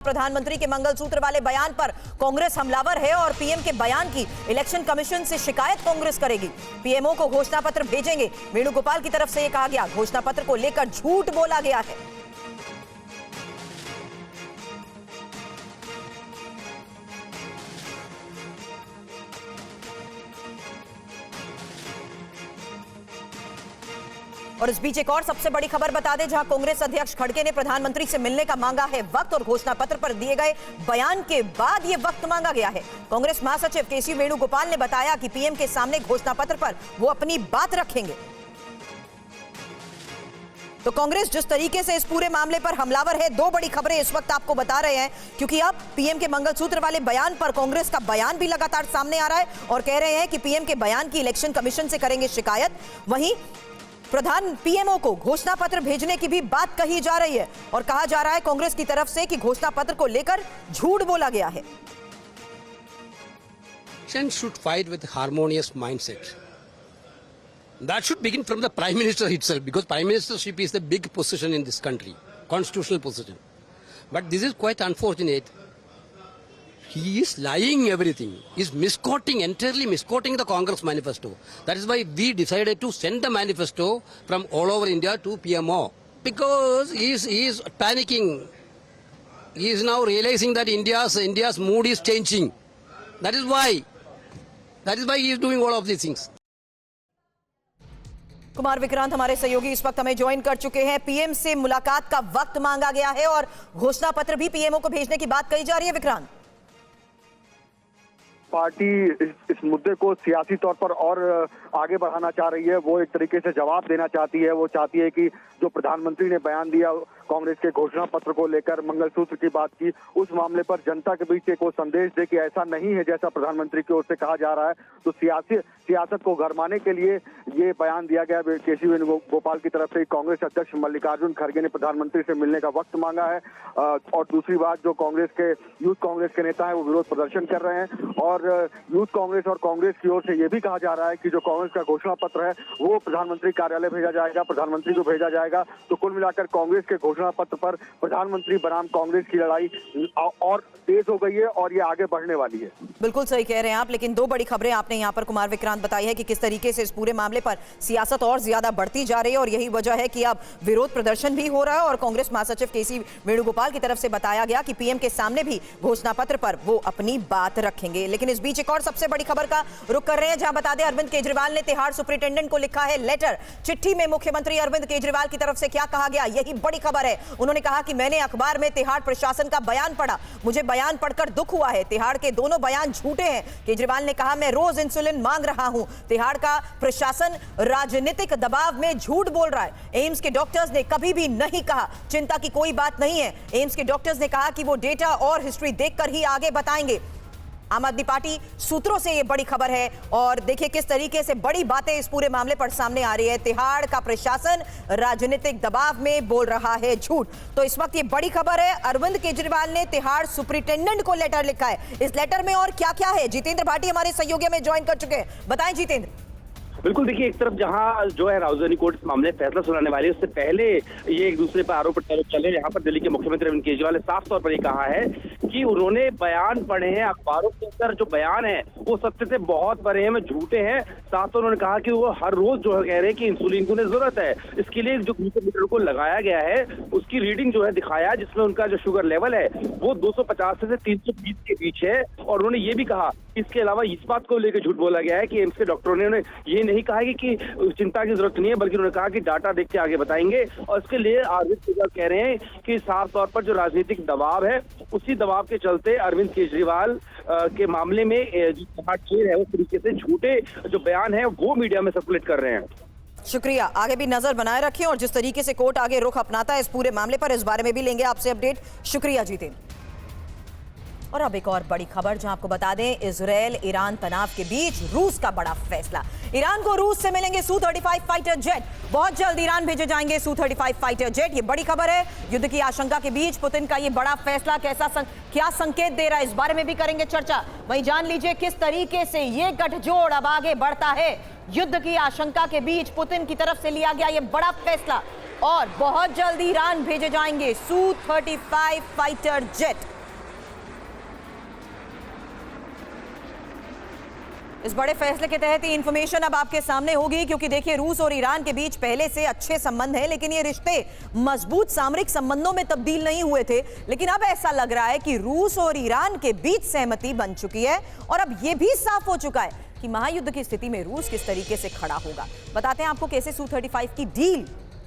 प्रधानमंत्री के मंगलसूत्र वाले बयान पर कांग्रेस हमलावर है और पीएम के बयान की इलेक्शन कमीशन से शिकायत कांग्रेस करेगी। पीएमओ को घोषणा पत्र भेजेंगे। वेणुगोपाल की तरफ से यह कहा गया, घोषणा पत्र को लेकर झूठ बोला गया है। और इस बीच एक और सबसे बड़ी खबर बता दें, जहां कांग्रेस अध्यक्ष खड़गे ने प्रधानमंत्री से मिलने का मांगा है वक्त और घोषणा पत्र पर दिए गए बयान के बाद यह वक्त मांगा गया है। कांग्रेस महासचिव केसी वेणुगोपाल ने बताया कि पीएम के सामने घोषणा पत्र पर वो अपनी बात रखेंगे। तो कांग्रेस जिस तरीके से इस पूरे मामले पर हमलावर है, दो बड़ी खबरें इस वक्त आपको बता रहे हैं, क्योंकि अब पीएम के मंगलसूत्र वाले बयान पर कांग्रेस का बयान भी लगातार सामने आ रहा है और कह रहे हैं कि पीएम के बयान की इलेक्शन कमीशन से करेंगे शिकायत। वहीं प्रधान पीएमओ को घोषणा पत्र भेजने की भी बात कही जा रही है और कहा जा रहा है कांग्रेस की तरफ से कि घोषणा पत्र को लेकर झूठ बोला गया है। Should fight with harmonious mindset. That should begin from the Prime Minister itself, because Prime Ministership is the big position in this country, constitutional position. But this is quite unfortunate. He is lying everything. He is misquoting, entirely misquoting the Congress manifesto. That is why we decided to send the manifesto from all over India to PMO. Because he is panicking. He is now realizing that India's mood is changing. That is why he is doing all of these things. Kumar Vikrant हमारे सहयोगी इस वक्त हमें join कर चुके हैं। PM से मुलाकात का वक्त मांगा गया है और घोषणा पत्र भी पीएमओ को भेजने की बात कही जा रही है। विक्रांत, पार्टी इस मुद्दे को सियासी तौर पर और आगे बढ़ाना चाह रही है। वो एक तरीके से जवाब देना चाहती है। वो चाहती है कि जो प्रधानमंत्री ने बयान दिया कांग्रेस के घोषणा पत्र को लेकर, मंगलसूत्र की बात की, उस मामले पर जनता के बीच एक वो संदेश दे कि ऐसा नहीं है जैसा प्रधानमंत्री की ओर से कहा जा रहा है। तो सियासत को गरमाने के लिए ये बयान दिया गया। केसी वेणुगोपाल की तरफ से कांग्रेस अध्यक्ष मल्लिकार्जुन खड़गे ने प्रधानमंत्री से मिलने का वक्त मांगा है। और दूसरी बात, जो यूथ कांग्रेस के नेता है वो विरोध प्रदर्शन कर रहे हैं और यूथ कांग्रेस और कांग्रेस की ओर से ये भी कहा जा रहा है कि जो कांग्रेस का घोषणा पत्र है वो प्रधानमंत्री कार्यालय भेजा जाएगा, प्रधानमंत्री को भेजा जाएगा। तो कुल मिलाकर कांग्रेस के घोषणा पत्र पर प्रधानमंत्री बनाम कांग्रेस की लड़ाई और तेज हो गई है और ये आगे बढ़ने वाली है। बिल्कुल सही कह रहे हैं आप, लेकिन दो बड़ी खबरें आपने यहाँ पर कुमार विक्रांत बताई है कि किस तरीके से इस पूरे मामले पर सियासत और ज्यादा बढ़ती जा रही है और यही वजह है कि अब विरोध प्रदर्शन भी हो रहा है। और कांग्रेस महासचिव केसी वेणुगोपाल की तरफ से बताया गया कि पीएम के सामने भी घोषणा पत्र पर वो अपनी बात रखेंगे। लेकिन इस बीच एक और सबसे बड़ी खबर का रुख कर रहे हैं, जहां बता दें अरविंद केजरीवाल ने तिहाड़ सुपरिटेंडेंट को लिखा है लेटर। चिट्ठी में मुख्यमंत्री अरविंद केजरीवाल की तरफ से क्या कहा गया, यही बड़ी खबर है। उन्होंने कहा कि मैंने अखबार में तिहाड़ प्रशासन का बयान पढ़ा, मुझे बयान पढ़कर दुख हुआ है। तिहाड़ के दोनों बयान झूठे हैं। केजरीवाल ने कहा, मैं रोज इंसुलिन मांग रहा हूं। तिहाड़ का प्रशासन राजनीतिक दबाव में झूठ बोल रहा है। एम्स के डॉक्टर्स ने कभी भी नहीं कहा चिंता की कोई बात नहीं है। एम्स के डॉक्टर्स ने कहा कि वो डेटा और हिस्ट्री देखकर ही आगे बताएंगे। आम आदमी पार्टी सूत्रों से ये बड़ी खबर है और देखिए किस तरीके से बड़ी बातें इस पूरे मामले पर सामने आ रही है। तिहाड़ का प्रशासन राजनीतिक दबाव में बोल रहा है झूठ। तो इस वक्त ये बड़ी खबर है, अरविंद केजरीवाल ने तिहाड़ सुपरिटेंडेंट को लेटर लिखा है। इस लेटर में और क्या क्या है, जितेंद्र भाटी हमारे सहयोगी में ज्वाइन कर चुके हैं। बताएं जितेंद्र। बिल्कुल, देखिए एक तरफ जहां जो है राजधानी कोर्ट इस मामले में फैसला सुनाने वाली है, उससे पहले ये एक दूसरे पर आरोप प्रत्यारोप चल रहे हैं। यहाँ पर दिल्ली के मुख्यमंत्री अरविंद केजरीवाल ने साफ तौर पर ये कहा है कि उन्होंने बयान पढ़े हैं, अखबारों के अंदर जो बयान है वो सत्य से बहुत परे हैं, झूठे हैं। साथ ही उन्होंने कहा कि वो हर रोज जो है कह रहे हैं कि इंसुलिन की उन्हें जरूरत है। इसके लिए जो ग्लूकोमीटर को लगाया गया है उसकी रीडिंग जो है दिखाया, जिसमें उनका जो शुगर लेवल है वो 250 से 320 के बीच है। और उन्होंने ये भी कहा, इसके अलावा इस बात को लेकर झूठ बोला गया है कि एम्स के डॉक्टरों ने उन्हें ये नहीं कहा कि चिंता की जरूरत नहीं है, बल्कि उन्होंने कहा कि डाटा देख के आगे बताएंगे। और इसके लिए अरविंद केजरीवाल कह रहे हैं कि साफ तौर पर जो राजनीतिक दबाव है उसी दबाव के चलते अरविंद केजरीवाल के मामले में जो तिहाड़ जेल है उस तरीके से झूठे जो बयान है वो मीडिया में सर्कुलेट कर रहे हैं। शुक्रिया, आगे भी नजर बनाए रखें और जिस तरीके से कोर्ट आगे रुख अपनाता है इस पूरे मामले पर, इस बारे में भी लेंगे आपसे अपडेट। शुक्रिया जितेंद्र। और अब एक और बड़ी खबर, जहां आपको बता दें इजरायल ईरान तनाव के बीच रूस का बड़ा फैसला। ईरान को रूस से मिलेंगे Su-35 फाइटर जेट। बहुत जल्द ईरान भेजे जाएंगे Su-35 फाइटर जेट। ये बड़ी खबर है। युद्ध की आशंका के बीच पुतिन का ये बड़ा फैसला क्या संकेत दे रहा है, इस बारे में भी करेंगे चर्चा। वहीं जान लीजिए किस तरीके से ये गठजोड़ अब आगे बढ़ता है। युद्ध की आशंका के बीच पुतिन की तरफ से लिया गया ये बड़ा फैसला। और बहुत जल्द ईरान भेजे जाएंगे Su-35 फाइटर जेट। इस बड़े फैसले के तहत ये इंफॉर्मेशन अब आपके सामने होगी, क्योंकि देखिए रूस और ईरान के बीच पहले से अच्छे संबंध हैं, लेकिन ये रिश्ते मजबूत सामरिक संबंधों में तब्दील नहीं हुए थे। लेकिन अब ऐसा लग रहा है कि रूस और ईरान के बीच सहमति बन चुकी है और अब ये भी साफ हो चुका है कि महायुद्ध की स्थिति में रूस किस तरीके से खड़ा होगा। बताते हैं आपको कैसे Su-35 की डील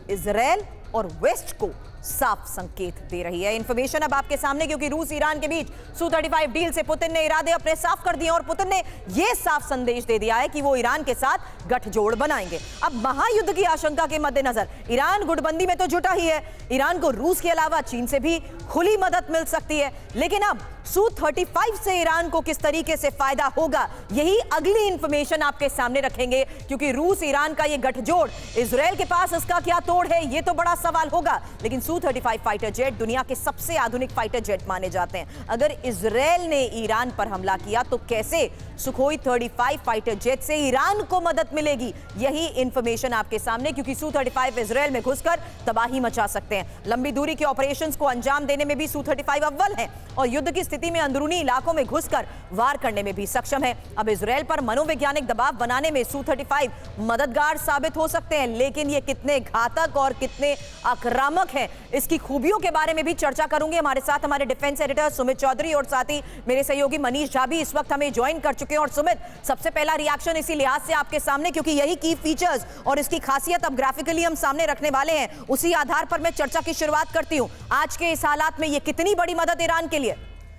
इजरायल और वेस्ट को साफ संकेत दे रही है। इंफॉर्मेशन अब आपके सामने, क्योंकि रूस ईरान के बीच Su-35 डील से पुतिन ने इरादे अपने साफ कर दिए और पुतिन ने यह साफ संदेश दे दिया है कि वो ईरान के साथ गठजोड़ बनाएंगे। अब महायुद्ध की आशंका के मद्देनजर ईरान गुटबंदी में तो जुटा ही है, ईरान को रूस के अलावा चीन से भी खुली मदद मिल सकती है। लेकिन अब Su-35 से ईरान को किस तरीके से फायदा होगा, यही अगली इंफॉर्मेशन आपके सामने रखेंगे, क्योंकि रूस ईरान का ये गठजोड़, इजरायल के पास इसका क्या तोड़ है, ये तो बड़ा सवाल होगा। लेकिन Su-35 फाइटर जेट दुनिया के सबसे आधुनिक फाइटर जेट माने जाते हैं। अगर इजरायल ने ईरान पर हमला किया तो कैसे सुखोई 35 फाइटर जेट से ईरान को मदद मिलेगी, यही इंफॉर्मेशन आपके सामने, क्योंकि Su-35 इजरायल में घुसकर तबाही मचा सकते हैं। लंबी दूरी के ऑपरेशंस को अंजाम देने में भी Su-35 अव्वल है और युद्ध की स्थिति में अंदरूनी इलाकों में घुसकर वार करने में भी सक्षम है। अब इजरायल पर मनोवैज्ञानिक दबाव बनाने में Su-35 मददगार साबित हो सकते हैं, लेकिन ये कितने घातक और कितने आक्रामक हैं, इसकी खूबियों के बारे में भी चर्चा करूंगी। हमारे साथ हमारे डिफेंस एडिटर सुमित चौधरी और साथ ही मेरे सहयोगी मनीष झा भी इस वक्त हमें ज्वाइन कर चुके हैं। और सुमित, सबसे पहला रिएक्शन इसी लिहाज से आपके सामने, क्योंकि यही की फीचर्स और इसकी खासियत अब ग्राफिकली हम सामने रखने वाले हैं, उसी आधार पर मैं चर्चा की शुरुआत करती हूं। आज के इस हालात में ये कितनी बड़ी मदद ईरान के लिए?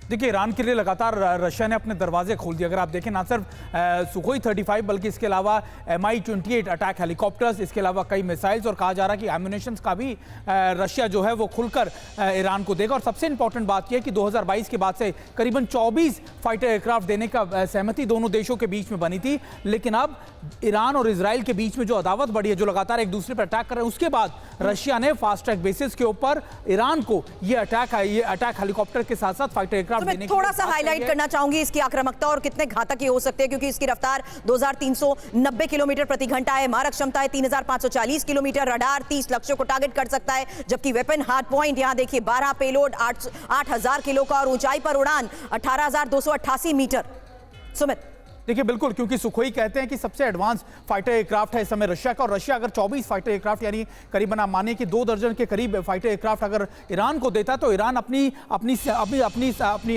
देखिए, ईरान के लिए लगातार रशिया ने अपने दरवाजे खोल दिए। अगर आप देखें, ना सिर्फ सुखोई 35 बल्कि इसके अलावा Mi-28 अटैक हेलीकॉप्टर्स, इसके अलावा कई मिसाइल्स, और कहा जा रहा है कि एम्यूनेशंस का भी रशिया जो है वो खुलकर ईरान को देगा। और सबसे इंपॉर्टेंट बात यह है कि 2022 के बाद से करीबन 24 फाइटर एयरक्राफ्ट देने का सहमति दोनों देशों के बीच में बनी थी। लेकिन अब ईरान और इजराइल के बीच में जो अदावत बढ़ी है, जो लगातार एक दूसरे पर अटैक कर रहे हैं, उसके बाद रशिया ने फास्ट ट्रैक बेसिस के ऊपर ईरान को ये अटैक हेलीकॉप्टर के साथ साथ फाइटर एयरक्राफ्ट तो मैं थोड़ा सा हाईलाइट करना चाहूंगी इसकी आक्रामकता और कितने घातक ये हो सकते हैं, क्योंकि इसकी रफ्तार 2390 किलोमीटर प्रति घंटा है, मारक क्षमता है 3540 किलोमीटर, रडार 30 लक्ष्यों को टारगेट कर सकता है, जबकि वेपन हार्ड पॉइंट यहां देखिए 12 पेलोड 8000 किलो का और ऊंचाई पर उड़ान 18288 मीटर। सुमित, देखिए, बिल्कुल, क्योंकि सुखोई कहते हैं कि सबसे एडवांस फाइटर एयरक्राफ्ट है इस समय रशिया का, और रशिया अगर 24 फाइटर एयरक्राफ्ट यानी करीबन आप मानिए कि 2 दर्जन के करीब फाइटर एयरक्राफ्ट अगर ईरान को देता तो ईरान अपनी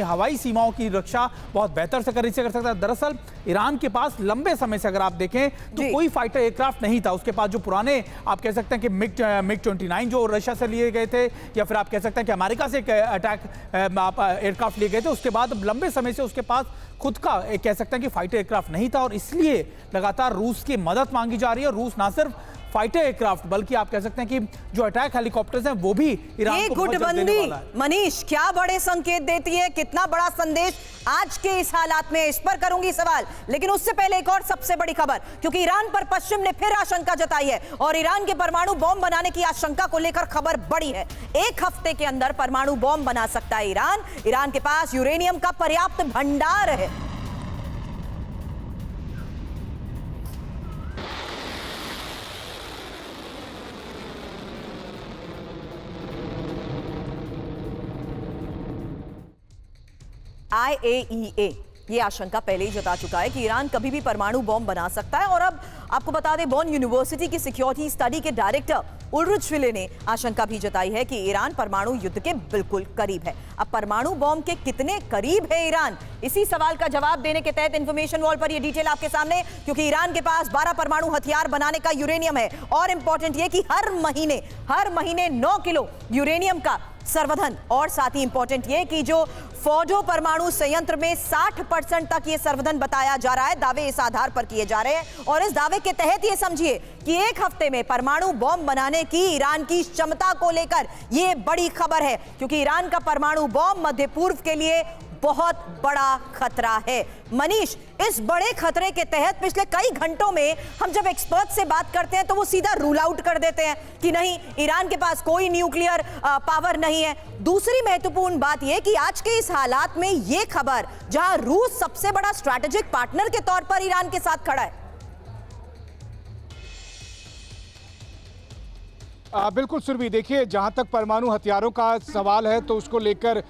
हवाई सीमाओं की रक्षा बहुत बेहतर से कर सकता है। दरअसल ईरान के पास लंबे समय से अगर आप देखें तो कोई फाइटर एयरक्राफ्ट नहीं था। उसके पास जो पुराने आप कह सकते हैं कि MiG-29 जो रशिया से लिए गए थे, या फिर आप कह सकते हैं कि अमेरिका से अटैक एयरक्राफ्ट लिए गए थे, उसके बाद लंबे समय से उसके पास खुद का कह सकते हैं कि फाइटर एयरक्राफ्ट नहीं था, और इसलिए लगातार रूस की मदद मांगी जा रही है। रूस ना सिर्फ फाइटर एयरक्राफ्ट बल्कि आप कह सकते हैं कि जो अटैक हेलीकॉप्टर्स हैं वो भी ईरान को बहुत जल्द देने वाला है। मनीष, क्या बड़े संकेत देती है, कितना बड़ा संदेश आज के इस हालात में, इस पर करूंगी सवाल। लेकिन उससे पहले एक और सबसे बड़ी खबर, क्योंकि ईरान पर पश्चिम ने फिर आशंका जताई है और ईरान के परमाणु बॉम्ब बनाने की आशंका को लेकर खबर बड़ी है। 1 हफ्ते के अंदर परमाणु बॉम्ब बना सकता है ईरान। ईरान के पास यूरेनियम का पर्याप्त भंडार है। IAEA ये आशंका पहले ही जता चुका है कि ईरान कभी भी परमाणु बॉम्ब बना सकता है। और अब आपको बता दें, बॉन यूनिवर्सिटी की सिक्योरिटी स्टडी के डायरेक्टर उल्रिच ने आशंका भी जताई है कि ईरान परमाणु युद्ध के बिल्कुल करीब है। अब परमाणु बॉम्ब के कितने करीब है ईरान, इसी सवाल का जवाब देने के तहत इंफॉर्मेशन वॉल पर यह डिटेल आपके सामने, क्योंकि ईरान के पास 12 परमाणु हथियार बनाने का यूरेनियम है। और इंपॉर्टेंट यह कि हर महीने 9 किलो यूरेनियम का संवर्धन, और साथ ही इंपॉर्टेंट यह कि जो फोर्डो परमाणु संयंत्र में 60% तक ये संवर्धन बताया जा रहा है, दावे इस आधार पर किए जा रहे हैं। और इस दावे के तहत ये समझिए कि 1 हफ्ते में परमाणु बॉम्ब बनाने की ईरान की क्षमता को लेकर ये बड़ी खबर है, क्योंकि ईरान का परमाणु बॉम्ब मध्य पूर्व के लिए बहुत बड़ा खतरा है। मनीष, इस बड़े खतरे के तहत पिछले कई घंटों में हम जब एक्सपर्ट से बात करते हैं तो वो सीधा रूल आउट कर देते हैं कि नहीं, ईरान के पास कोई न्यूक्लियर पावर नहीं है। दूसरी महत्वपूर्ण बात यह कि आज के इस हालात में यह खबर, जहां रूस सबसे बड़ा स्ट्रैटेजिक पार्टनर के तौर पर ईरान के साथ खड़ा है। बिल्कुल सुरभि, देखिए जहां तक परमाणु हथियारों का सवाल है तो उसको लेकर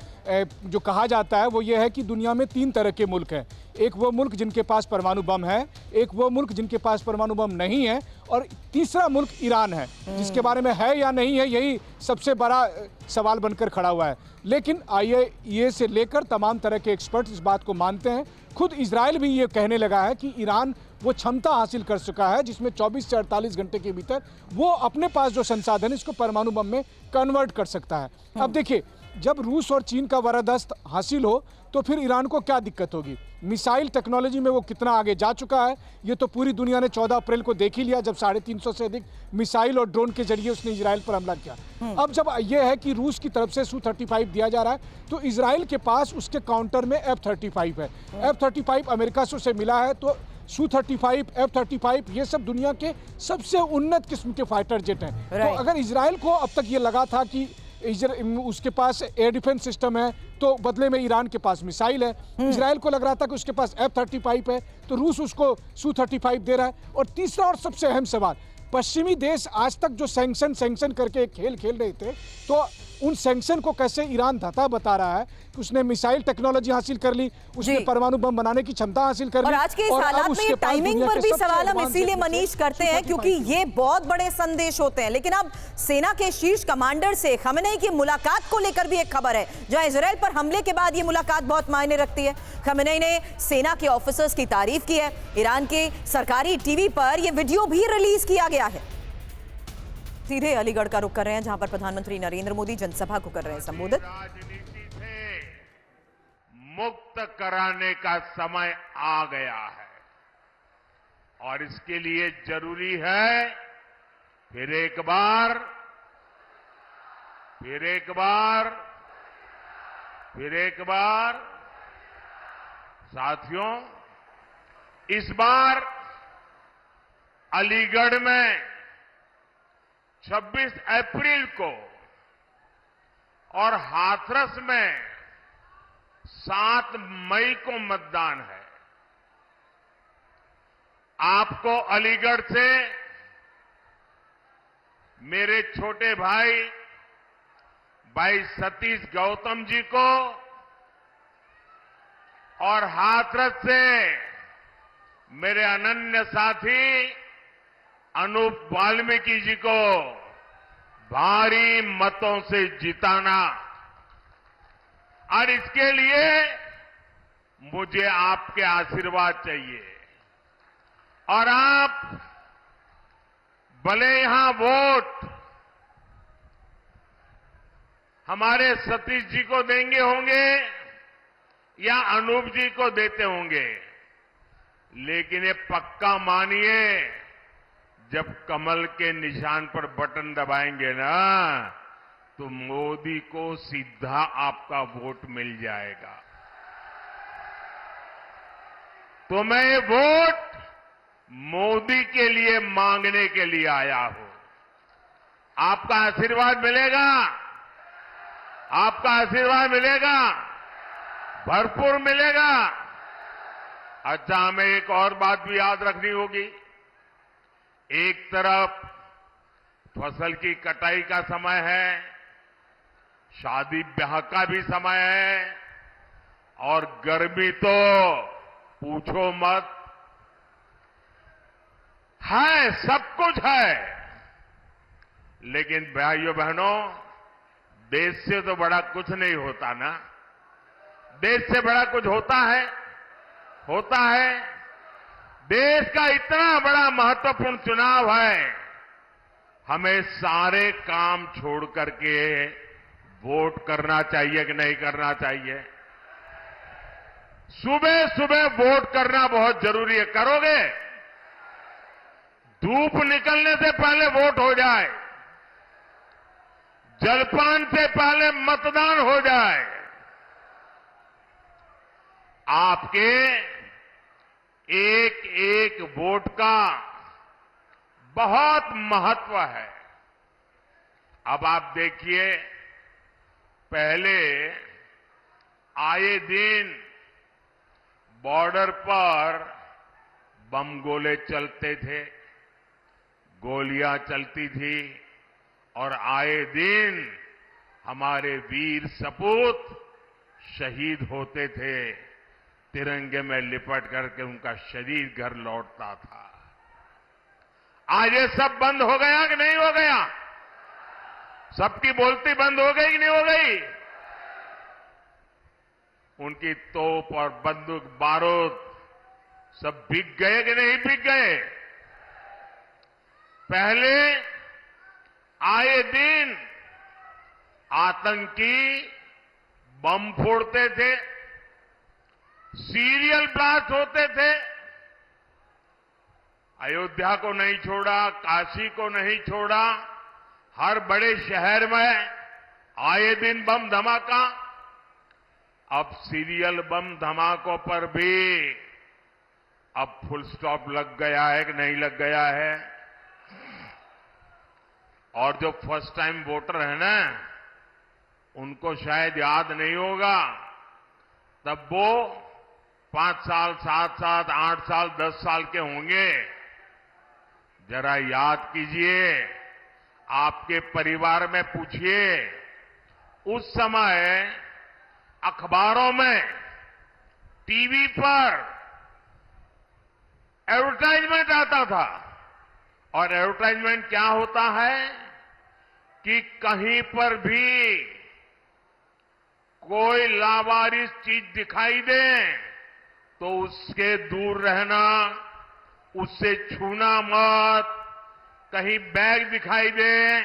जो कहा जाता है वो ये है कि दुनिया में 3 तरह के मुल्क हैं। एक वो मुल्क जिनके पास परमाणु बम है, एक वो मुल्क जिनके पास परमाणु बम नहीं है, और तीसरा मुल्क ईरान है, जिसके बारे में है या नहीं है यही सबसे बड़ा सवाल बनकर खड़ा हुआ है। लेकिन IAEA से लेकर तमाम तरह के एक्सपर्ट इस बात को मानते हैं। खुद इजराइल भी ये कहने लगा है कि ईरान वो क्षमता हासिल कर चुका है जिसमें 24 से 48 घंटे के भीतर वो अपने पास जो संसाधन है इसको परमाणु बम में कन्वर्ट कर सकता है। अब देखिए, जब रूस और चीन का वरदस्त हासिल हो तो फिर ईरान को क्या दिक्कत होगी। मिसाइल टेक्नोलॉजी में वो कितना आगे जा चुका है ये तो पूरी दुनिया ने 14 अप्रैल को देख ही लिया, जब 350 से अधिक मिसाइल और ड्रोन के जरिए उसने इजराइल पर हमला किया। अब जब यह है कि रूस की तरफ से Su-35 दिया जा रहा है तो इजराइल के पास उसके काउंटर में F-35 है। F-35 अमेरिका से उसे मिला है, तो Su-35, F-35 ये सब दुनिया के सबसे उन्नत किस्म के फाइटर जेट हैं। तो अगर इजराइल को अब तक ये लगा था कि उसके पास एयर डिफेंस सिस्टम है तो बदले में ईरान के पास मिसाइल है, इजराइल को लग रहा था कि उसके पास F-35 है तो रूस उसको Su-35 दे रहा है। और तीसरा और सबसे अहम सवाल, पश्चिमी देश आज तक जो सैंक्शन करके एक खेल खेल रहे थे, तो उन सैंक्शन को कैसे ईरान धता बता रहा है कि उसने मिसाइल टेक्नोलॉजी हासिल कर ली, उसने परमाणु बम बनाने की क्षमता हासिल कर ली। और आज के इस हालात में टाइमिंग पर भी सवाल हम इसीलिए मनीष करते हैं क्योंकि ये बहुत बड़े संदेश होते हैं। लेकिन अब सेना के शीर्ष कमांडर से खमेनी की मुलाकात को लेकर भी एक खबर है, जहां इजराइल पर हमले के बाद ये मुलाकात बहुत मायने रखती है। खमेनी ने सेना के ऑफिसर्स की तारीफ की है। ईरान के सरकारी टीवी पर यह वीडियो भी रिलीज किया गया है। सीधे अलीगढ़ का रुख कर रहे हैं, जहां पर प्रधानमंत्री नरेंद्र मोदी जनसभा को कर रहे हैं संबोधित। राजनीति से मुक्त कराने का समय आ गया है और इसके लिए जरूरी है फिर एक बार साथियों, इस बार अलीगढ़ में 26 अप्रैल को और हाथरस में 7 मई को मतदान है। आपको अलीगढ़ से मेरे छोटे भाई सतीश गौतम जी को और हाथरस से मेरे अनन्य साथी अनूप वाल्मीकि जी को भारी मतों से जिताना, और इसके लिए मुझे आपके आशीर्वाद चाहिए। और आप भले यहां वोट हमारे सतीश जी को देंगे होंगे या अनूप जी को देते होंगे, लेकिन ये पक्का मानिए, जब कमल के निशान पर बटन दबाएंगे ना तो मोदी को सीधा आपका वोट मिल जाएगा। तो मैं ये वोट मोदी के लिए मांगने के लिए आया हूं। आपका आशीर्वाद मिलेगा, आपका आशीर्वाद मिलेगा, भरपूर मिलेगा। अच्छा, हमें एक और बात भी याद रखनी होगी। एक तरफ फसल की कटाई का समय है, शादी ब्याह का भी समय है, और गर्मी तो पूछो मत, है सब कुछ है। लेकिन भाइयों बहनों, देश से तो बड़ा कुछ नहीं होता ना। देश से बड़ा कुछ होता है। देश का इतना बड़ा महत्वपूर्ण चुनाव है, हमें सारे काम छोड़ करके वोट करना चाहिए कि नहीं करना चाहिए? सुबह सुबह वोट करना बहुत जरूरी है। करोगे? धूप निकलने से पहले वोट हो जाए, जलपान से पहले मतदान हो जाए। आपके एक एक वोट का बहुत महत्व है। अब आप देखिए, पहले आए दिन बॉर्डर पर बम गोले चलते थे, गोलियां चलती थी और आए दिन हमारे वीर सपूत शहीद होते थे, तिरंगे में लिपट करके उनका शरीर घर लौटता था। आज ये सब बंद हो गया कि नहीं हो गया? सबकी बोलती बंद हो गई कि नहीं हो गई? उनकी तोप और बंदूक बारूद सब बिक गए कि नहीं बिक गए? पहले आए दिन आतंकी बम फोड़ते थे, सीरियल ब्लास्ट होते थे। अयोध्या को नहीं छोड़ा, काशी को नहीं छोड़ा, हर बड़े शहर में आए दिन बम धमाका। अब सीरियल बम धमाकों पर भी अब फुल स्टॉप लग गया है कि नहीं लग गया है? और जो फर्स्ट टाइम वोटर है ना, उनको शायद याद नहीं होगा, तब वो 5 साल, 7 साल, 8 साल, 10 साल के होंगे। जरा याद कीजिए, आपके परिवार में पूछिए, उस समय अखबारों में, टीवी पर एडवर्टाइजमेंट आता था। और एडवर्टाइजमेंट क्या होता है कि कहीं पर भी कोई लावारिस चीज दिखाई दे तो उसके दूर रहना, उससे छूना मत। कहीं बैग दिखाई दे,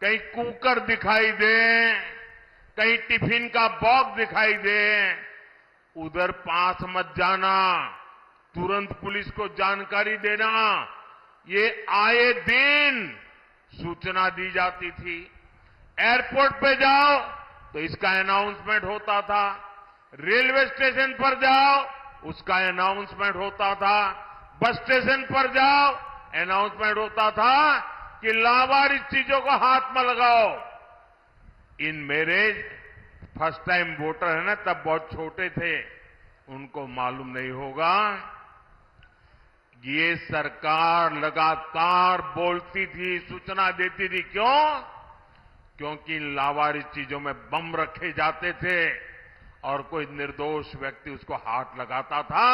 कहीं कुकर दिखाई दे, कहीं टिफिन का बॉक्स दिखाई दे, उधर पास मत जाना, तुरंत पुलिस को जानकारी देना। ये आए दिन सूचना दी जाती थी। एयरपोर्ट पे जाओ तो इसका अनाउंसमेंट होता था, रेलवे स्टेशन पर जाओ उसका अनाउंसमेंट होता था, बस स्टेशन पर जाओ अनाउंसमेंट होता था कि लावारिस चीजों को हाथ में लगाओ। इन मेरे फर्स्ट टाइम वोटर है ना, तब बहुत छोटे थे, उनको मालूम नहीं होगा। ये सरकार लगातार बोलती थी, सूचना देती थी। क्यों? क्योंकि इन लावारिस चीजों में बम रखे जाते थे और कोई निर्दोष व्यक्ति उसको हाथ लगाता था,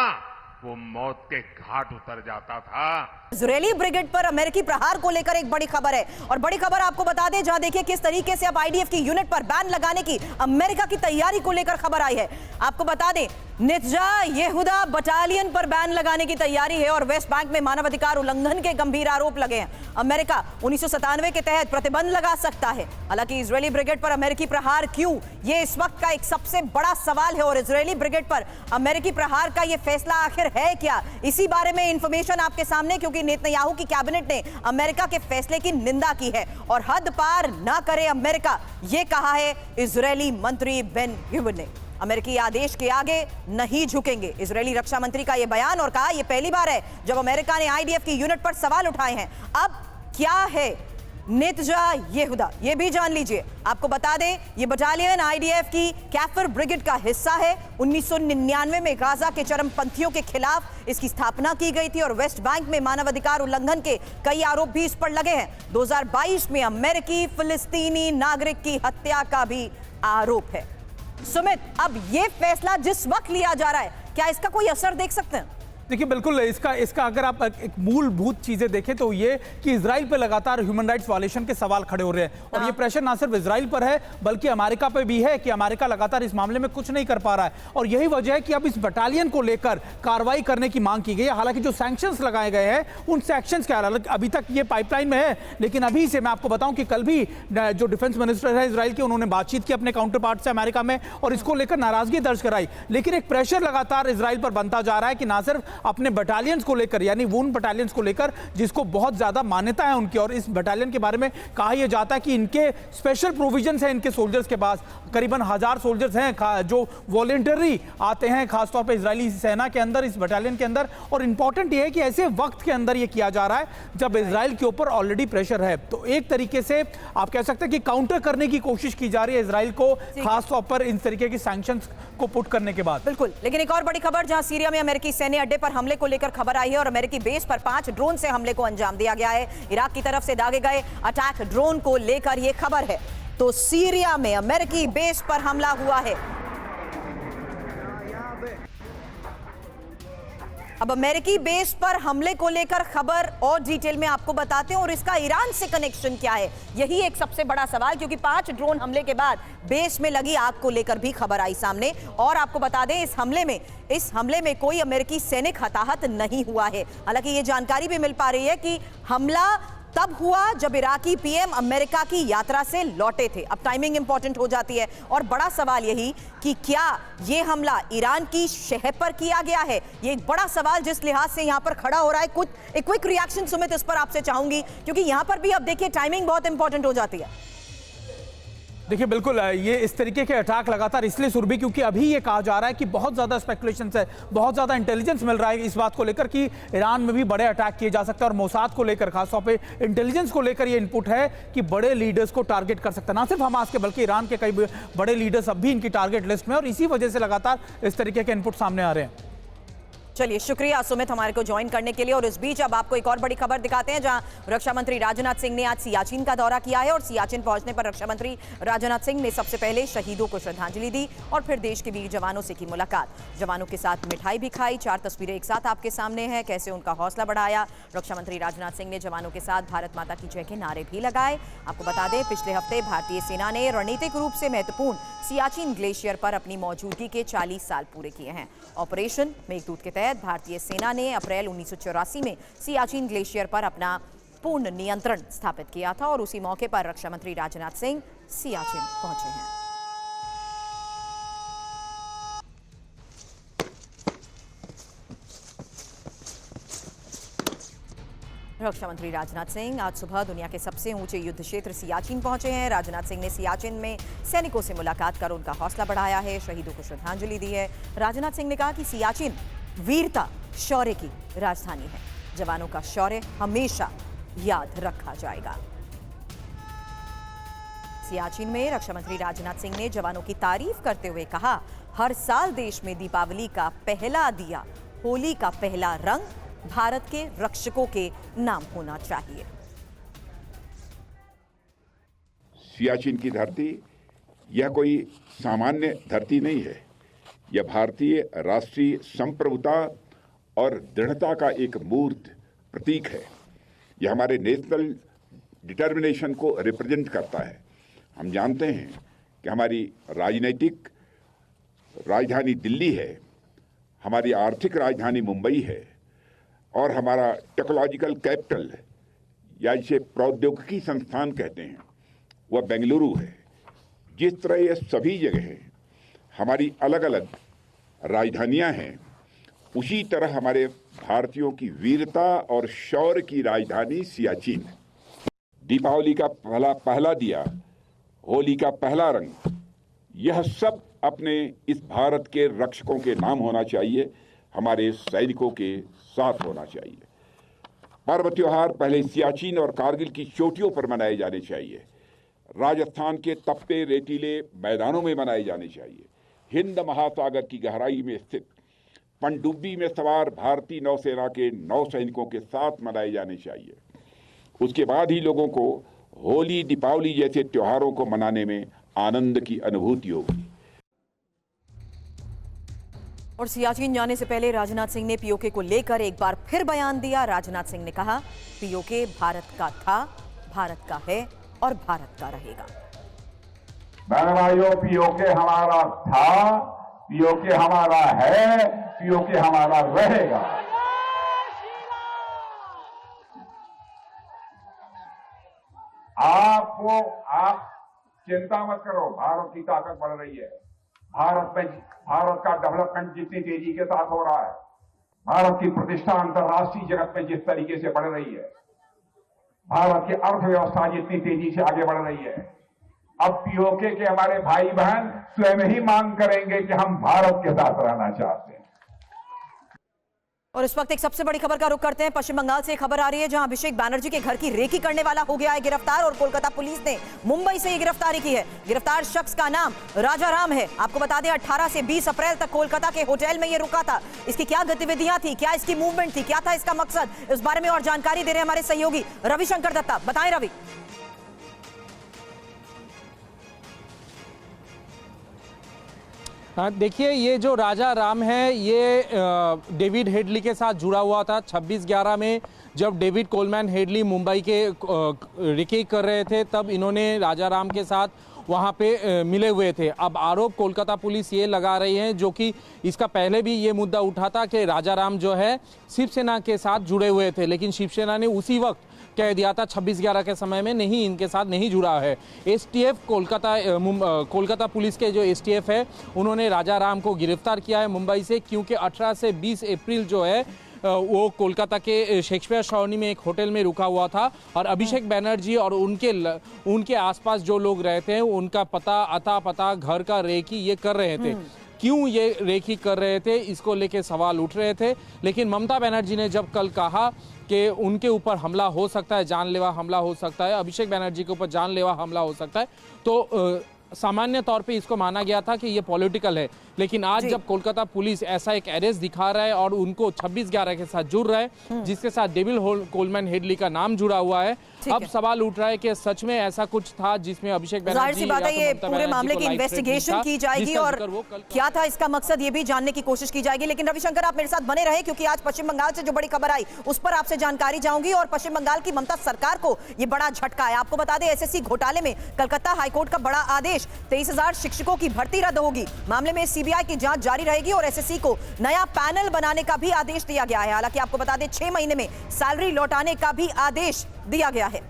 वो मौत के घाट उतर जाता था। इजरायली ब्रिगेड पर अमेरिकी प्रहार को लेकर एक बड़ी खबर है, और बड़ी खबर आपको बता दें, जहां देखिए किस तरीके से अब आईडीएफ की यूनिट पर बैन लगाने की अमेरिका की तैयारी को लेकर खबर आई है। आपको बता दें, नित्जा येहुदा बटालियन पर बैन लगाने की तैयारी है और वेस्ट बैंक में मानवाधिकार उल्लंघन के गंभीर आरोप लगे हैं। अमेरिका 1997 के तहत प्रतिबंध लगा सकता है। हालांकि इजरायली ब्रिगेड पर अमेरिकी प्रहार क्यों, ये इस वक्त का एक सबसे बड़ा सवाल है। और इजरायली ब्रिगेड पर अमेरिकी प्रहार का ये फैसला आखिर है क्या, इसी बारे में इंफॉर्मेशन आपके सामने, क्योंकि नेतन्याहू की कैबिनेट ने अमेरिका के फैसले की निंदा की है और हद पार ना करे अमेरिका, ये कहा है इजरायली मंत्री बेन गिविन ने। अमेरिकी आदेश के आगे नहीं झुकेंगे, इजरायली रक्षा मंत्री का यह बयान, और कहा यह पहली बार है जब अमेरिका ने आईडीएफ की यूनिट पर सवाल उठाए हैं। अब क्या है नित्जा येहुदा, ये भी जान लीजिए। आपको बता दें, ये बटालियन आईडीएफ की कैफर ब्रिगेड का हिस्सा है। 1999 में गाजा के चरमपंथियों के खिलाफ इसकी स्थापना की गई थी और वेस्ट बैंक में मानवाधिकार उल्लंघन के कई आरोप भी इस पर लगे हैं। 2022 में अमेरिकी फिलिस्तीनी नागरिक की हत्या का भी आरोप है। सुमित, अब ये फैसला जिस वक्त लिया जा रहा है, क्या इसका कोई असर देख सकते हैं? देखिए, बिल्कुल इसका अगर आप एक मूलभूत चीजें देखें तो ये कि इजराइल पे लगातार ह्यूमन राइट्स वायलेशन के सवाल खड़े हो रहे हैं और ये प्रेशर ना सिर्फ इजराइल पर है बल्कि अमेरिका पे भी है कि अमेरिका लगातार इस मामले में कुछ नहीं कर पा रहा है। और यही वजह है कि अब इस बटालियन को लेकर कार्रवाई करने की मांग की गई है। हालांकि जो सैंक्शंस लगाए गए हैं उन सैंक्शंस क्या, अभी तक ये पाइपलाइन में है, लेकिन अभी से मैं आपको बताऊं कि कल भी जो डिफेंस मिनिस्टर है इजराइल के, उन्होंने बातचीत की अपने काउंटर पार्ट से अमेरिका में और इसको लेकर नाराजगी दर्ज कराई। लेकिन एक प्रेशर लगातार इजराइल पर बनता जा रहा है कि ना सिर्फ अपने बटालियन को लेकर, यानी वून बटालियंस को लेकर जिसको बहुत ज्यादा मान्यता है उनकी, और इस बटालियन के बारे में कहा यह जाता है कि इनके स्पेशल प्रोविजंस हैं इनके सोल्जर्स के पास। करीबन 1000 सोल्जर्स हैं जो वॉलंटरी आते हैं खासतौर पर इजरायली सेना के अंदर, इस बटालियन के अंदर। और इंपॉर्टेंट यह है कि ऐसे वक्त के अंदर यह किया जा रहा है जब इजराइल के ऊपर ऑलरेडी प्रेशर है। तो एक तरीके से आप कह सकते हैं कि काउंटर करने की कोशिश की जा रही है इजराइल को, खासतौर पर इन तरीके की सैंक्शंस को पुट करने के बाद। बिल्कुल, लेकिन एक और बड़ी खबर, जहां सीरिया में अमेरिकी सैन्य अड्डे पर हमले को लेकर खबर आई है और अमेरिकी बेस पर 5 ड्रोन से हमले को अंजाम दिया गया है। इराक की तरफ से दागे गए अटैक ड्रोन को लेकर यह खबर है। तो सीरिया में अमेरिकी बेस पर हमला हुआ है। अब अमेरिकी बेस पर हमले को लेकर खबर और डिटेल में आपको बताते हैं और इसका ईरान से कनेक्शन क्या है, यही एक सबसे बड़ा सवाल, क्योंकि 5 ड्रोन हमले के बाद बेस में लगी आग को लेकर भी खबर आई सामने। और आपको बता दें इस हमले में कोई अमेरिकी सैनिक हताहत नहीं हुआ है। हालांकि ये जानकारी भी मिल पा रही है कि हमला तब हुआ जब इराकी पीएम अमेरिका की यात्रा से लौटे थे। अब टाइमिंग इंपॉर्टेंट हो जाती है और बड़ा सवाल यही कि क्या यह हमला ईरान की शहर पर किया गया है, ये एक बड़ा सवाल जिस लिहाज से यहां पर खड़ा हो रहा है। एक क्विक रिएक्शन सुमित इस पर आपसे चाहूंगी, क्योंकि यहां पर भी अब देखिए टाइमिंग बहुत इंपॉर्टेंट हो जाती है। देखिए बिल्कुल ये इस तरीके के अटैक लगातार इसलिए सुरभि क्योंकि अभी ये कहा जा रहा है कि बहुत ज़्यादा स्पेकुलेशन है, बहुत ज़्यादा इंटेलिजेंस मिल रहा है इस बात को लेकर कि ईरान में भी बड़े अटैक किए जा सकते हैं और मोसाद को लेकर खासतौर पे इंटेलिजेंस को लेकर ये इनपुट है कि बड़े लीडर्स को टारगेट कर सकता है, ना सिर्फ हमास के बल्कि ईरान के कई बड़े लीडर्स अब भी इनकी टारगेट लिस्ट में और इसी वजह से लगातार इस तरीके के इनपुट सामने आ रहे हैं। चलिए शुक्रिया सुमित हमारे को ज्वाइन करने के लिए। और इस बीच अब आपको एक और बड़ी खबर दिखाते हैं, जहां रक्षा मंत्री राजनाथ सिंह ने आज सियाचिन का दौरा किया है और सियाचिन पहुंचने पर रक्षा मंत्री राजनाथ सिंह ने सबसे पहले शहीदों को श्रद्धांजलि दी और फिर देश के वीर जवानों से की मुलाकात। जवानों के साथ मिठाई भी खाई। 4 तस्वीरें एक साथ आपके सामने हैं, कैसे उनका हौसला बढ़ाया। रक्षा मंत्री राजनाथ सिंह ने जवानों के साथ भारत माता की जय के नारे भी लगाए। आपको बता दें पिछले हफ्ते भारतीय सेना ने रणनीतिक रूप से महत्वपूर्ण सियाचिन ग्लेशियर पर अपनी मौजूदगी के 40 साल पूरे किए हैं। ऑपरेशन मेघदूत के तहत भारतीय सेना ने अप्रैल 1984 में सियाचिन ग्लेशियर पर अपना पूर्ण नियंत्रण स्थापित किया था और उसी मौके पर रक्षा मंत्री राजनाथ सिंह सियाचिन पहुंचे हैं। रक्षा मंत्री राजनाथ सिंह आज सुबह दुनिया के सबसे ऊंचे युद्ध क्षेत्र सियाचिन पहुंचे हैं। राजनाथ सिंह ने सियाचिन में सैनिकों से मुलाकात कर उनका हौसला बढ़ाया है, शहीदों को श्रद्धांजलि दी है। राजनाथ सिंह ने कहा कि सियाचिन वीरता शौर्य की राजधानी है, जवानों का शौर्य हमेशा याद रखा जाएगा। सियाचिन में रक्षा मंत्री राजनाथ सिंह ने जवानों की तारीफ करते हुए कहा, हर साल देश में दीपावली का पहला दिया, होली का पहला रंग भारत के रक्षकों के नाम होना चाहिए। सियाचिन की धरती यह कोई सामान्य धरती नहीं है, यह भारतीय राष्ट्रीय संप्रभुता और दृढ़ता का एक मूर्त प्रतीक है। यह हमारे नेशनल डिटर्मिनेशन को रिप्रेजेंट करता है। हम जानते हैं कि हमारी राजनीतिक राजधानी दिल्ली है, हमारी आर्थिक राजधानी मुंबई है और हमारा टेक्नोलॉजिकल कैपिटल या जिसे प्रौद्योगिकी संस्थान कहते हैं वह बेंगलुरु है। जिस तरह ये सभी जगह हमारी अलग अलग राजधानियां हैं, उसी तरह हमारे भारतीयों की वीरता और शौर्य की राजधानी सियाचिन है। दीपावली का पहला दिया, होली का पहला रंग, यह सब अपने इस भारत के रक्षकों के नाम होना चाहिए, हमारे सैनिकों के साथ होना चाहिए। पर्व त्योहार पहले सियाचिन और कारगिल की चोटियों पर मनाए जाने चाहिए, राजस्थान के तपते रेतीले मैदानों में मनाए जाने चाहिए, हिंद महासागर की गहराई में स्थित पनडुब्बी में सवार भारतीय नौसेना के नौसैनिकों के साथ मनाए जाने चाहिए। उसके बाद ही लोगों को होली, दीपावली जैसे त्योहारों को मनाने में आनंद की अनुभूति होगी। और सियाचिन जाने से पहले राजनाथ सिंह ने पीओके को लेकर एक बार फिर बयान दिया। राजनाथ सिंह ने कहा, पीओके भारत का था, भारत का है और भारत का रहेगा। भाइयों, पीओके हमारा था, पीओके हमारा है, पीओके हमारा रहेगा। आप चिंता मत करो, भारत की ताकत बढ़ रही है। भारत का डेवलपमेंट जितनी तेजी के साथ हो रहा है, भारत की प्रतिष्ठा अंतर्राष्ट्रीय जगत में जिस तरीके से बढ़ रही है, भारत की अर्थव्यवस्था जितनी तेजी से आगे बढ़ रही है, अब पीओके के हमारे भाई बहन स्वयं ही मांग करेंगे कि हम भारत के साथ रहना चाहते हैं। और इस वक्त एक सबसे बड़ी खबर का रुख करते हैं। पश्चिम बंगाल से एक खबर आ रही है जहां अभिषेक बैनर्जी के घर की रेकी करने वाला हो गया है गिरफ्तार और कोलकाता पुलिस ने मुंबई से ये गिरफ्तारी की है। गिरफ्तार शख्स का नाम राजा राम है। आपको बता दें 18 से 20 अप्रैल तक कोलकाता के होटल में ये रुका था। इसकी क्या गतिविधियां थी, क्या इसकी मूवमेंट थी, क्या था इसका मकसद, इस बारे में और जानकारी दे रहे हैं हमारे सहयोगी रविशंकर दत्ता। बताएं रवि। हाँ, देखिए ये जो राजा राम है ये डेविड हेडली के साथ जुड़ा हुआ था। 26/11 में जब डेविड कोलमैन हेडली मुंबई के रिकी कर रहे थे तब इन्होंने राजा राम के साथ वहाँ पे मिले हुए थे। अब आरोप कोलकाता पुलिस ये लगा रही है, जो कि इसका पहले भी ये मुद्दा उठा था कि राजा राम जो है शिवसेना के साथ जुड़े हुए थे, लेकिन शिवसेना ने उसी वक्त कह दिया था 26/11 के समय में नहीं, इनके साथ नहीं जुड़ा है। एसटीएफ कोलकाता पुलिस के जो एसटीएफ है उन्होंने राजा राम को गिरफ्तार किया है मुंबई से, क्योंकि 18 से 20 अप्रैल जो है वो कोलकाता के शेक्सपियर कॉलोनी में एक होटल में रुका हुआ था और अभिषेक बैनर्जी और उनके आसपास जो लोग रहते हैं उनका पता घर का रेकी ये कर रहे थे। क्यों ये रेकी कर रहे थे इसको लेके सवाल उठ रहे थे, लेकिन ममता बनर्जी ने जब कल कहा कि उनके ऊपर हमला हो सकता है, जानलेवा हमला हो सकता है, अभिषेक बैनर्जी के ऊपर जानलेवा हमला हो सकता है, तो सामान्य तौर पे इसको माना गया था कि ये पॉलिटिकल है। लेकिन आज जब कोलकाता पुलिस ऐसा एक अरेस्ट दिखा रहा है और उनको 26/11 के साथ जुड़ रहा है जिसके साथ डेविड कोलमैन हेडली का नाम जुड़ा हुआ है, अब सवाल उठ रहा है कि सच में ऐसा कुछ था जिसमें अभिषेक बैनर्जी सी बात है ये पूरे मामले की इन्वेस्टिगेशन की जाएगी और क्या था इसका मकसद ये भी जानने की कोशिश की जाएगी। लेकिन रविशंकर आप मेरे साथ बने रहे क्योंकि आज पश्चिम बंगाल से जो बड़ी खबर आई उस पर आपसे जानकारी चाहूंगी और पश्चिम बंगाल की ममता सरकार को ये बड़ा झटका है। आपको बता दें एसएससी घोटाले में कलकत्ता हाईकोर्ट का बड़ा आदेश, 23,000 शिक्षकों की भर्ती रद्द होगी। मामले में सीबीआई की जांच जारी रहेगी और एसएससी को नया पैनल बनाने का भी आदेश दिया गया है। हालांकि आपको बता दें 6 महीने में सैलरी लौटाने का भी आदेश दिया गया है।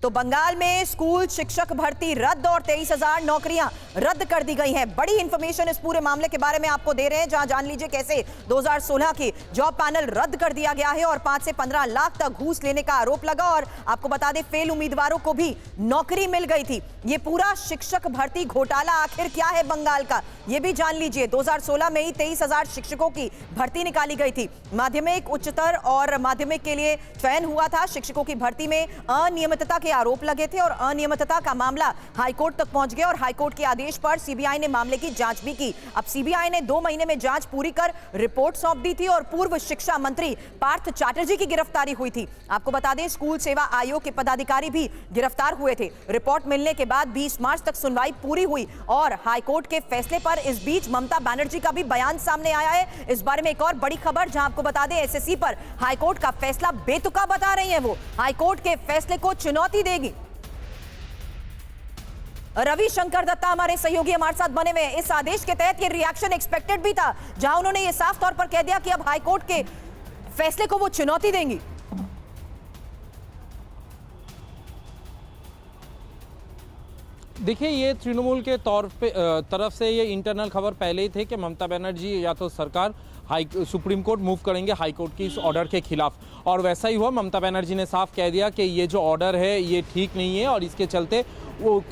तो बंगाल में स्कूल शिक्षक भर्ती रद्द और 23,000 नौकरियां रद्द कर दी गई हैं। बड़ी इंफॉर्मेशन इस पूरे मामले के बारे में आपको दे रहे हैं, जहां जान लीजिए कैसे 2016 की जॉब पैनल रद्द कर दिया गया है और 5 से 15 लाख तक घूस लेने का आरोप लगा और आपको बता दें फेल उम्मीदवारों को भी नौकरी मिल गई थी। ये पूरा शिक्षक भर्ती घोटाला आखिर क्या है बंगाल का, ये भी जान लीजिए। 2016 में ही 23,000 शिक्षकों की भर्ती निकाली गई थी। माध्यमिक, उच्चतर और माध्यमिक के लिए चयन हुआ था। शिक्षकों की भर्ती में अनियमितता के आरोप लगे थे और अनियमितता का मामला हाईकोर्ट तक पहुंच गया और हाईकोर्ट के आदेश पर सीबीआई ने मामले की जांच भी की। अब सीबीआई ने 2 महीने में जांच पूरी कर रिपोर्ट सौंप दी थी और पूर्व शिक्षा मंत्री पार्थ चैटर्जी की गिरफ्तारी हुई थी। आपको बता दें स्कूल सेवा आयोग के पदाधिकारी भी गिरफ्तार हुए थे। रिपोर्ट मिलने के बाद 20 मार्च तक सुनवाई पूरी हुई और हाईकोर्ट के फैसले पर इस बीच ममता बनर्जी का भी बयान सामने आया है। इस बारे में एक और बड़ी खबर, जहां आपको बता दें एसएससी पर हाईकोर्ट का फैसला बेतुका बता रही है। वो हाईकोर्ट के फैसले को चुनौती देगी। रविशंकर दत्ता हमारे सहयोगी हमारे साथ बने हुए। इस आदेश के तहत ये रिएक्शन एक्सपेक्टेड भी था, जहां उन्होंने ये साफ तौर पर कह दिया कि अब हाईकोर्ट के फैसले को वो चुनौती देंगी। देखिए ये तृणमूल के तरफ से ये इंटरनल खबर पहले ही थे कि ममता बनर्जी या तो सरकार सुप्रीम कोर्ट मूव करेंगे हाई कोर्ट की इस ऑर्डर के खिलाफ, और वैसा ही हुआ। ममता बनर्जी ने साफ कह दिया कि ये जो ऑर्डर है ये ठीक नहीं है और इसके चलते वो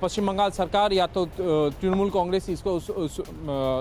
पश्चिम बंगाल सरकार या तो तृणमूल कांग्रेस इसको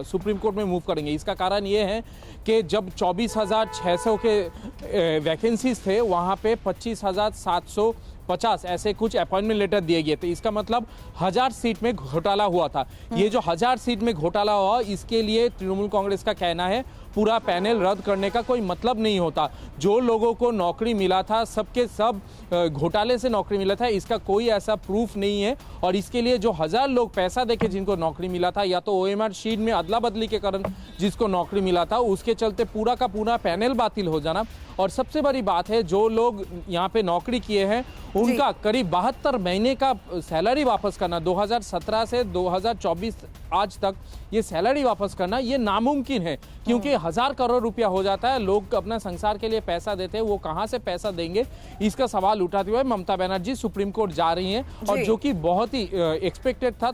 सुप्रीम कोर्ट में मूव करेंगे। इसका कारण ये है कि जब 24,600 के वैकेंसीज थे वहाँ पे 25,750 ऐसे कुछ अपॉइंटमेंट लेटर दिए गए थे। इसका मतलब 1000 सीट में घोटाला हुआ था। ये जो 1000 सीट में घोटाला हुआ इसके लिए तृणमूल कांग्रेस का कहना है पूरा पैनल रद्द करने का कोई मतलब नहीं होता। जो लोगों को नौकरी मिला था सबके सब घोटाले से नौकरी मिला था, इसका कोई ऐसा प्रूफ नहीं है। और इसके लिए जो 1000 लोग पैसा देके जिनको नौकरी मिला था या तो ओएमआर शीट में अदला बदली के कारण जिसको नौकरी मिला था उसके चलते पूरा का पूरा पैनल बातिल हो जाना। और सबसे बड़ी बात है जो लोग यहाँ पे नौकरी किए हैं उनका करीब 72 महीने का सैलरी वापस करना, 2017 से 2024 आज तक ये सैलरी वापस करना ये नामुमकिन है, क्योंकि 1000 करोड़ रुपया हो जाता है। लोग अपना संसार के लिए पैसा देते हैं, वो कहाँ से पैसा देंगे इसका सवाल उठाते हुए ममता बनर्जी सुप्रीम कोर्ट जा रही हैं और जो कि बहुत ही एक्सपेक्टेड था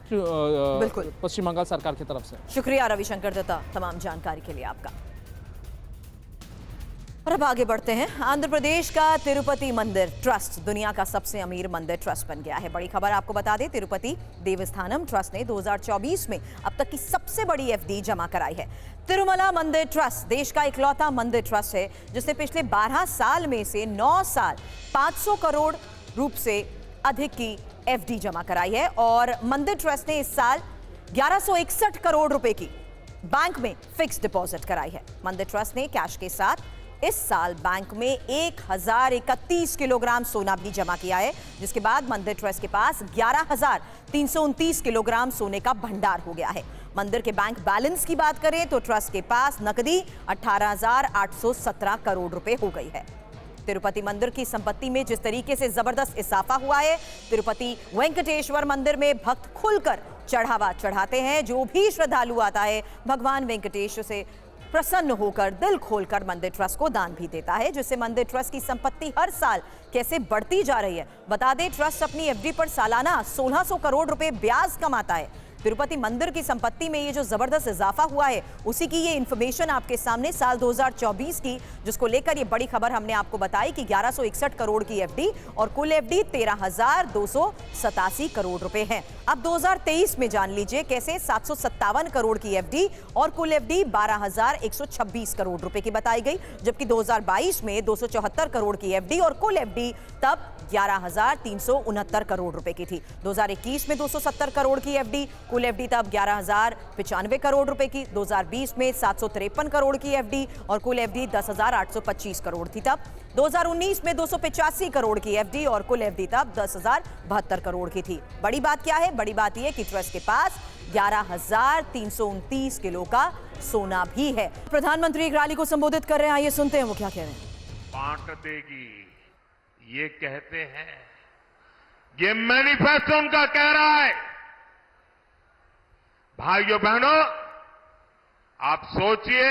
पश्चिम बंगाल सरकार की तरफ से। शुक्रिया रविशंकर दत्ता तमाम जानकारी के लिए आपका। और अब आगे बढ़ते हैं। आंध्र प्रदेश का तिरुपति मंदिर ट्रस्ट दुनिया का सबसे अमीर मंदिर ट्रस्ट बन गया है। बड़ी खबर आपको बता दें, तिरुपति देवस्थानम ट्रस्ट ने 2024 में अब तक की सबसे बड़ी एफडी जमा कराई है। तिरुमला मंदिर ट्रस्ट देश का इकलौता मंदिर ट्रस्ट है जिसने पिछले 12 साल में से 9 साल 500 करोड़ रूप से अधिक की एफडी जमा कराई है और मंदिर ट्रस्ट ने इस साल 1161 करोड़ रुपए की बैंक में फिक्स डिपॉजिट कराई है। मंदिर ट्रस्ट ने कैश के साथ इस साल बैंक में 1031 किलोग्राम सोना भी जमा किया है, जिसके बाद मंदिर ट्रस्ट के पास 11,329 किलोग्राम सोने का भंडार हो गया है। मंदिर के बैंक बैलेंस की बात करें तो ट्रस्ट के पास नकदी 18,817 करोड़ रुपए हो गई है। तिरुपति मंदिर की संपत्ति में जिस तरीके से जबरदस्त इजाफा हुआ है, तिरुपति वेंकटेश्वर मंदिर में भक्त खुलकर चढ़ावा चढ़ाते हैं। जो भी श्रद्धालु आता है भगवान वेंकटेश से प्रसन्न होकर दिल खोलकर मंदिर ट्रस्ट को दान भी देता है, जिससे मंदिर ट्रस्ट की संपत्ति हर साल कैसे बढ़ती जा रही है। बता दें, ट्रस्ट अपनी एफडी पर सालाना 1600 करोड़ रुपए ब्याज कमाता है। तिरुपति मंदिर की संपत्ति में ये जो जबरदस्त इजाफा हुआ है, उसी की ये इंफॉर्मेशन आपके सामने साल 2024 की, जिसको लेकर ये बड़ी खबर हमने आपको बताई कि 1161 करोड़ की एफडी और कुल एफडी 13,287 करोड़ रुपए है। अब 2023 में जान लीजिए कैसे 757 करोड़ की एफडी और कुल एफडी 12,126 करोड़ रुपए की बताई गई, जबकि 2022 में 274 करोड़ की एफडी और कुल एफडी तब 11,369 करोड़ रुपए की थी। 2021 में 270 करोड़ की एफडी, कुल एफडी तब 11,095 करोड़ रुपए की। 2020 में 753 करोड़ की एफडी और कुल एफडी 10,825 करोड़ थी तब। 2019 में 285 करोड़ की एफडी और कुल एफडी तब 10,072 करोड़ की थी। बड़ी बात क्या है? बड़ी बात यह कि ट्रस्ट के पास 11,329 किलो का सोना भी है। प्रधानमंत्री एक रैली को संबोधित कर रहे हैं, आइए सुनते हैं वो क्या कह रहे हैं। बांट देगी ये कहते हैं, ये मैनिफेस्टो उनका कह रहा है। भाइयों बहनों, आप सोचिए,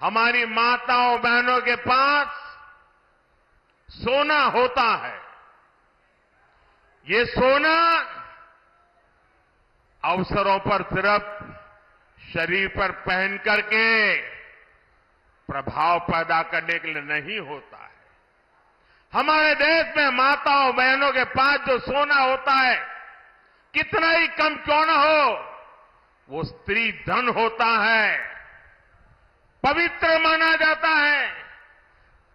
हमारी माताओं बहनों के पास सोना होता है। ये सोना अवसरों पर सिर्फ शरीर पर पहन करके प्रभाव पैदा करने के लिए नहीं होता है। हमारे देश में माताओं बहनों के पास जो सोना होता है, कितना ही कम क्यों न हो, वो स्त्री धन होता है, पवित्र माना जाता है,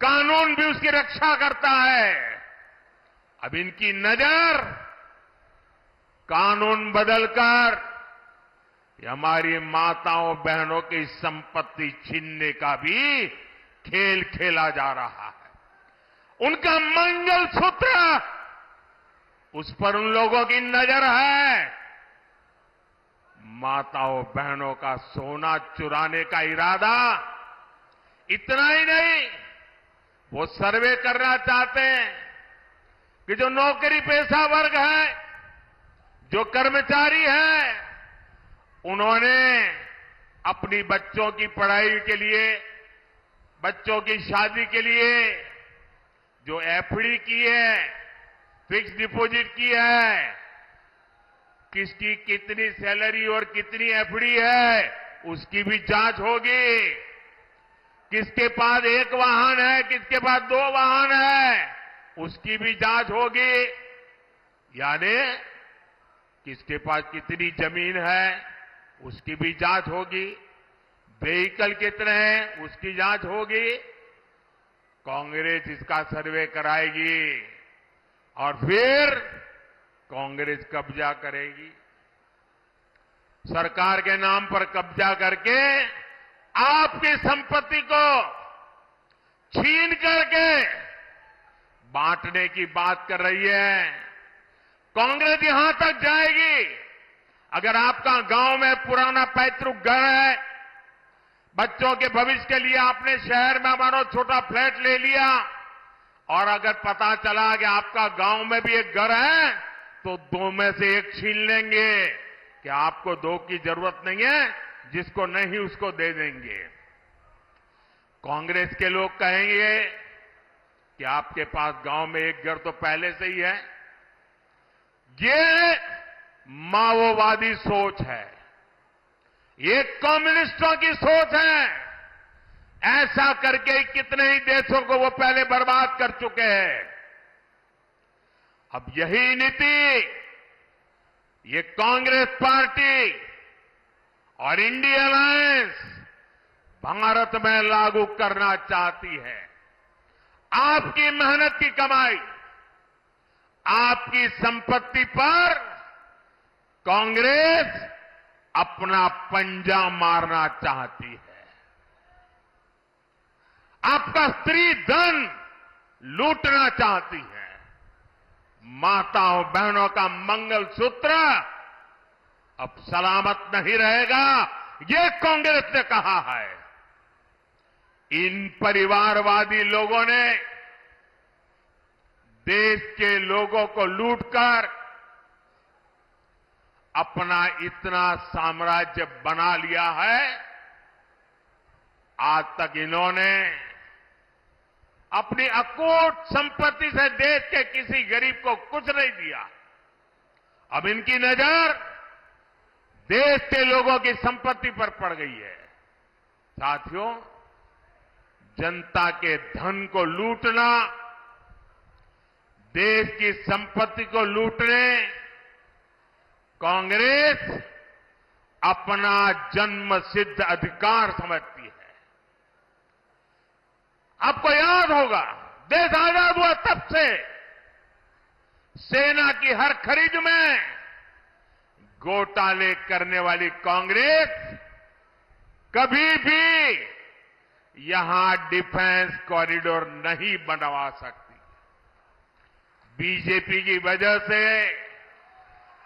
कानून भी उसकी रक्षा करता है। अब इनकी नजर कानून बदलकर हमारी माताओं बहनों की संपत्ति छीनने का भी खेल खेला जा रहा है। उनका मंगलसूत्र, उस पर उन लोगों की नजर है। माताओं बहनों का सोना चुराने का इरादा। इतना ही नहीं, वो सर्वे करना चाहते हैं कि जो नौकरी पेशा वर्ग है, जो कर्मचारी है, उन्होंने अपनी बच्चों की पढ़ाई के लिए, बच्चों की शादी के लिए जो एफडी की है, फिक्स डिपॉजिट की है, किसकी कितनी सैलरी और कितनी एफडी है, उसकी भी जांच होगी। किसके पास एक वाहन है, किसके पास 2 वाहन है, उसकी भी जांच होगी। यानी किसके पास कितनी जमीन है, उसकी भी जांच होगी। व्हीकल कितने हैं, उसकी जांच होगी। कांग्रेस इसका सर्वे कराएगी और फिर कांग्रेस कब्जा करेगी। सरकार के नाम पर कब्जा करके आपकी संपत्ति को छीन करके बांटने की बात कर रही है। कांग्रेस यहां तक जाएगी, अगर आपका गांव में पुराना पैतृक घर है, बच्चों के भविष्य के लिए आपने शहर में मानो छोटा फ्लैट ले लिया, और अगर पता चला कि आपका गांव में भी एक घर है, तो 2 में से 1 छीन लेंगे कि आपको 2 की जरूरत नहीं है, जिसको नहीं उसको दे देंगे। कांग्रेस के लोग कहेंगे कि आपके पास गांव में एक घर तो पहले से ही है। ये माओवादी सोच है, ये कम्युनिस्टों की सोच है। ऐसा करके कितने ही देशों को वो पहले बर्बाद कर चुके हैं। अब यही नीति ये कांग्रेस पार्टी और इंडिया अलायंस भारत में लागू करना चाहती है। आपकी मेहनत की कमाई, आपकी संपत्ति पर कांग्रेस अपना पंजा मारना चाहती है। आपका स्त्री धन लूटना चाहती है। माताओं बहनों का मंगलसूत्र अब सलामत नहीं रहेगा, ये कांग्रेस ने कहा है। इन परिवारवादी लोगों ने देश के लोगों को लूटकर अपना इतना साम्राज्य बना लिया है। आज तक इन्होंने अपनी अकूट संपत्ति से देश के किसी गरीब को कुछ नहीं दिया। अब इनकी नजर देश के लोगों की संपत्ति पर पड़ गई है। साथियों, जनता के धन को लूटना, देश की संपत्ति को लूटने कांग्रेस अपना जन्मसिद्ध अधिकार समझती है। आपको याद होगा, देश आजाद हुआ तब से सेना की हर खरीद में घोटाले करने वाली कांग्रेस कभी भी यहां डिफेंस कॉरिडोर नहीं बनवा सकती। बीजेपी की वजह से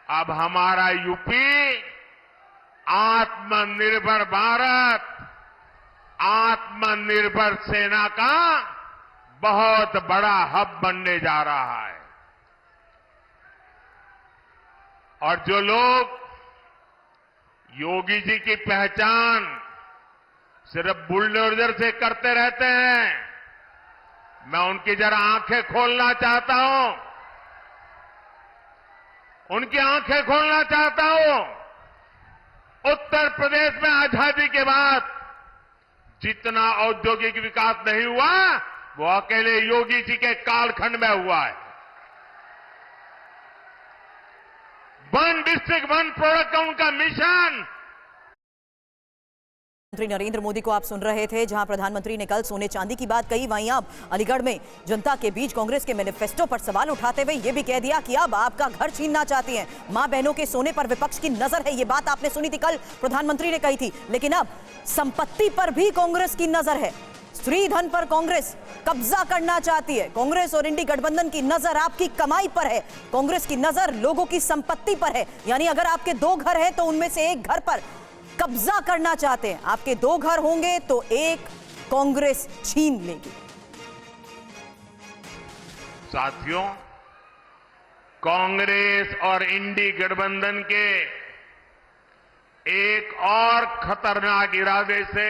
अब हमारा यूपी आत्मनिर्भर भारत, आत्मनिर्भर सेना का बहुत बड़ा हब बनने जा रहा है। और जो लोग योगी जी की पहचान सिर्फ बुलडोजर से करते रहते हैं, मैं उनकी जरा आंखें खोलना चाहता हूं, उनकी आंखें खोलना चाहता हूं। उत्तर प्रदेश में आजादी के बाद जितना औद्योगिक विकास नहीं हुआ, वो अकेले योगी जी के कालखंड में हुआ है। वन डिस्ट्रिक्ट वन प्रोडक्ट का उनका मिशन। प्रधानमंत्री नरेंद्र मोदी को आप सुन रहे थे, जहां प्रधानमंत्री ने कल सोने चांदी की बात कही, वहीं अब अलीगढ़ में जनता के बीच कांग्रेस के मैनिफेस्टो पर सवाल उठाते हुए यह भी कह दिया कि अब आपका घर छीनना चाहती हैं। मां बहनों के सोने पर विपक्ष की नजर है, ये बात आपने सुनी थी, कल प्रधानमंत्री ने कही थी। लेकिन अब संपत्ति पर भी कांग्रेस की नजर है, स्त्री धन पर कांग्रेस कब्जा करना चाहती है। कांग्रेस और इंडी गठबंधन की नजर आपकी कमाई पर है, कांग्रेस की नजर लोगों की संपत्ति पर है। यानी अगर आपके 2 घर हैं तो उनमें से एक घर पर कब्जा करना चाहते हैं। आपके 2 घर होंगे तो एक कांग्रेस छीन लेगी। साथियों, कांग्रेस और इंडी गठबंधन के एक और खतरनाक इरादे से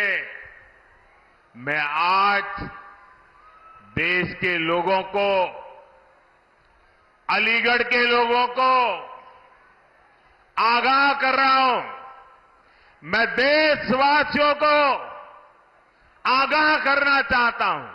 मैं आज देश के लोगों को, अलीगढ़ के लोगों को आगाह कर रहा हूं। मैं देशवासियों को आगाह करना चाहता हूं